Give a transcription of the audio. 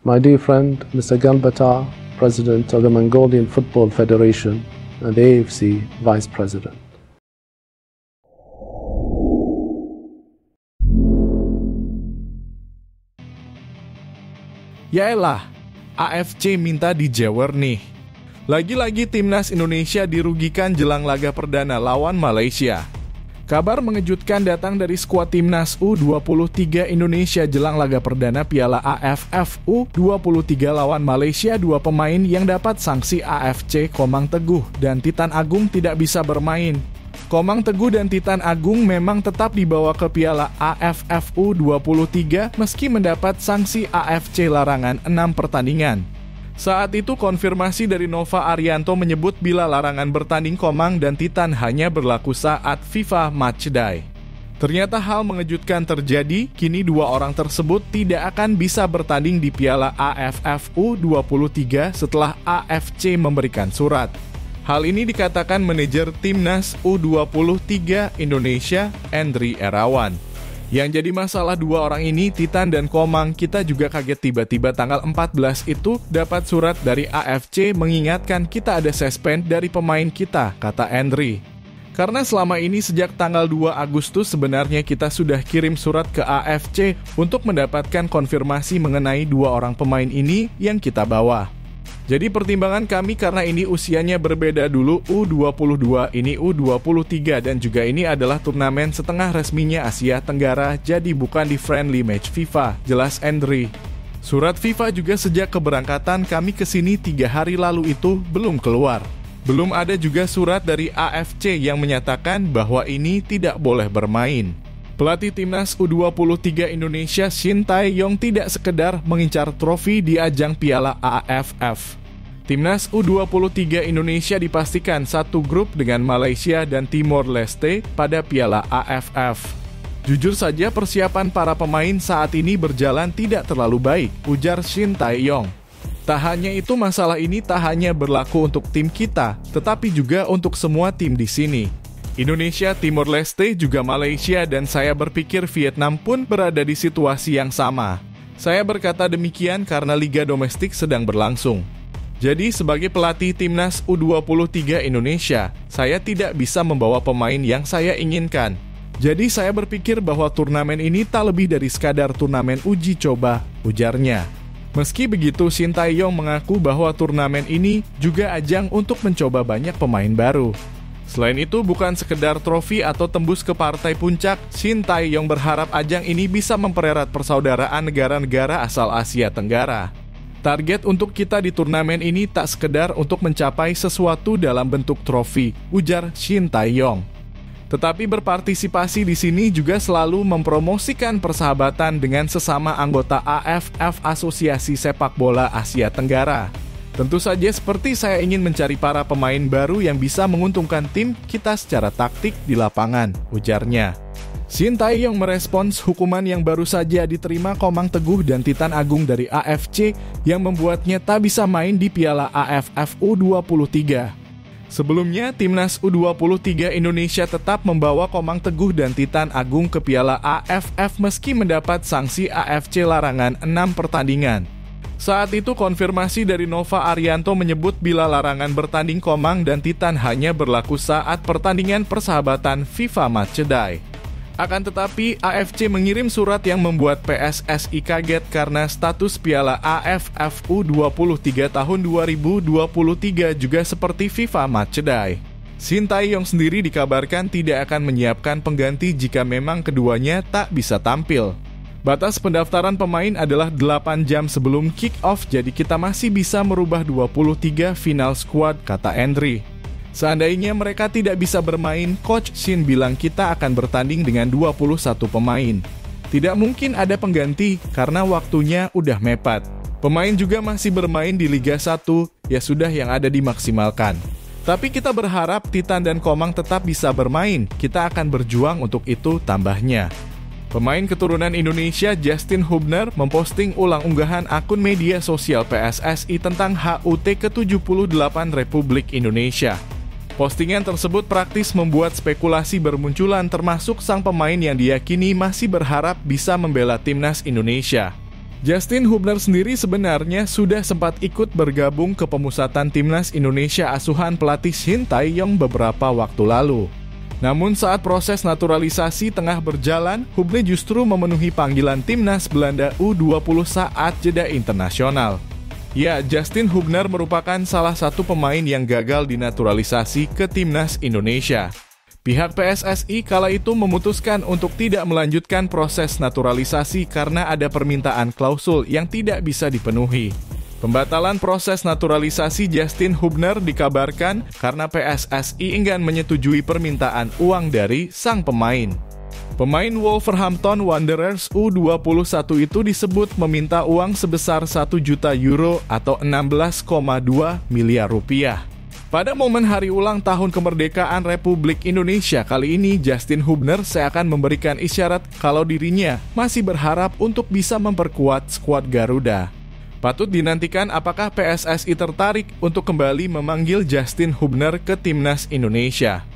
my dear friend Mr. Galbata, President of the Mongolian Football Federation, and the AFC Vice President. Yaelah, AFC minta dijewer nih. Lagi-lagi timnas Indonesia dirugikan jelang laga perdana lawan Malaysia. Kabar mengejutkan datang dari skuad timnas U23 Indonesia jelang laga perdana Piala AFF U23 lawan Malaysia. Dua pemain yang dapat sanksi AFC, Komang Teguh dan Titan Agung, tidak bisa bermain. Komang Teguh dan Titan Agung memang tetap dibawa ke Piala AFF U23 meski mendapat sanksi AFC larangan 6 pertandingan. Saat itu konfirmasi dari Nova Arianto menyebut bila larangan bertanding Komang dan Titan hanya berlaku saat FIFA Matchday. Ternyata hal mengejutkan terjadi, kini dua orang tersebut tidak akan bisa bertanding di Piala AFF U23 setelah AFC memberikan surat. Hal ini dikatakan manajer timnas U23 Indonesia, Endri Erawan. Yang jadi masalah dua orang ini, Titan dan Komang, kita juga kaget tiba-tiba tanggal 14 itu dapat surat dari AFC mengingatkan kita ada suspend dari pemain kita, kata Endri. Karena selama ini sejak tanggal 2 Agustus sebenarnya kita sudah kirim surat ke AFC untuk mendapatkan konfirmasi mengenai dua orang pemain ini yang kita bawa. Jadi pertimbangan kami karena ini usianya berbeda, dulu U22, ini U23, dan juga ini adalah turnamen setengah resminya Asia Tenggara, jadi bukan di friendly match FIFA, jelas Endri. Surat FIFA juga sejak keberangkatan kami ke sini 3 hari lalu itu belum keluar. Belum ada juga surat dari AFC yang menyatakan bahwa ini tidak boleh bermain. Pelatih timnas U23 Indonesia Shin Tae-yong tidak sekedar mengincar trofi di ajang Piala AFF. Timnas U23 Indonesia dipastikan satu grup dengan Malaysia dan Timor Leste pada Piala AFF. Jujur saja persiapan para pemain saat ini berjalan tidak terlalu baik, ujar Shin Tae-yong. Tak hanya itu, masalah ini tak hanya berlaku untuk tim kita, tetapi juga untuk semua tim di sini. Indonesia, Timor Leste, juga Malaysia, dan saya berpikir Vietnam pun berada di situasi yang sama. Saya berkata demikian karena liga domestik sedang berlangsung. Jadi sebagai pelatih timnas U23 Indonesia, saya tidak bisa membawa pemain yang saya inginkan. Jadi saya berpikir bahwa turnamen ini tak lebih dari sekadar turnamen uji coba, ujarnya. Meski begitu, Shin Tae-yong mengaku bahwa turnamen ini juga ajang untuk mencoba banyak pemain baru. Selain itu, bukan sekedar trofi atau tembus ke partai puncak, Shin Tae-yong berharap ajang ini bisa mempererat persaudaraan negara-negara asal Asia Tenggara. Target untuk kita di turnamen ini tak sekedar untuk mencapai sesuatu dalam bentuk trofi, ujar Shin Tae-yong. Tetapi berpartisipasi di sini juga selalu mempromosikan persahabatan dengan sesama anggota AFF, Asosiasi Sepak Bola Asia Tenggara. Tentu saja seperti saya ingin mencari para pemain baru yang bisa menguntungkan tim kita secara taktik di lapangan, ujarnya. Shin Tae-yong merespons hukuman yang baru saja diterima Komang Teguh dan Titan Agung dari AFC yang membuatnya tak bisa main di Piala AFF U23. Sebelumnya, timnas U23 Indonesia tetap membawa Komang Teguh dan Titan Agung ke Piala AFF meski mendapat sanksi AFC larangan 6 pertandingan. Saat itu konfirmasi dari Nova Arianto menyebut bila larangan bertanding Komang dan Titan hanya berlaku saat pertandingan persahabatan FIFA Matchday. Akan tetapi AFC mengirim surat yang membuat PSSI kaget karena status Piala AFF U23 tahun 2023 juga seperti FIFA Matchday. Shin Tae-yong sendiri dikabarkan tidak akan menyiapkan pengganti jika memang keduanya tak bisa tampil. Batas pendaftaran pemain adalah 8 jam sebelum kick-off, jadi kita masih bisa merubah 23 final squad, kata Endri. Seandainya mereka tidak bisa bermain, Coach Shin bilang kita akan bertanding dengan 21 pemain. Tidak mungkin ada pengganti karena waktunya udah mepet. Pemain juga masih bermain di Liga 1, ya sudah yang ada dimaksimalkan. Tapi kita berharap Titan dan Komang tetap bisa bermain, kita akan berjuang untuk itu, tambahnya. Pemain keturunan Indonesia Justin Hubner memposting ulang unggahan akun media sosial PSSI tentang HUT ke-78 Republik Indonesia. Postingan tersebut praktis membuat spekulasi bermunculan termasuk sang pemain yang diyakini masih berharap bisa membela timnas Indonesia. Justin Hubner sendiri sebenarnya sudah sempat ikut bergabung ke pemusatan timnas Indonesia asuhan pelatih Shin Tae-yong beberapa waktu lalu. Namun saat proses naturalisasi tengah berjalan, Hubner justru memenuhi panggilan timnas Belanda U20 saat jeda internasional. Ya, Justin Hubner merupakan salah satu pemain yang gagal dinaturalisasi ke timnas Indonesia. Pihak PSSI kala itu memutuskan untuk tidak melanjutkan proses naturalisasi karena ada permintaan klausul yang tidak bisa dipenuhi. Pembatalan proses naturalisasi Justin Hubner dikabarkan karena PSSI enggan menyetujui permintaan uang dari sang pemain. Pemain Wolverhampton Wanderers U21 itu disebut meminta uang sebesar 1 juta euro atau 16,2 miliar rupiah. Pada momen hari ulang tahun kemerdekaan Republik Indonesia kali ini, Justin Hubner seakan memberikan isyarat kalau dirinya masih berharap untuk bisa memperkuat skuad Garuda. Patut dinantikan apakah PSSI tertarik untuk kembali memanggil Justin Hubner ke timnas Indonesia.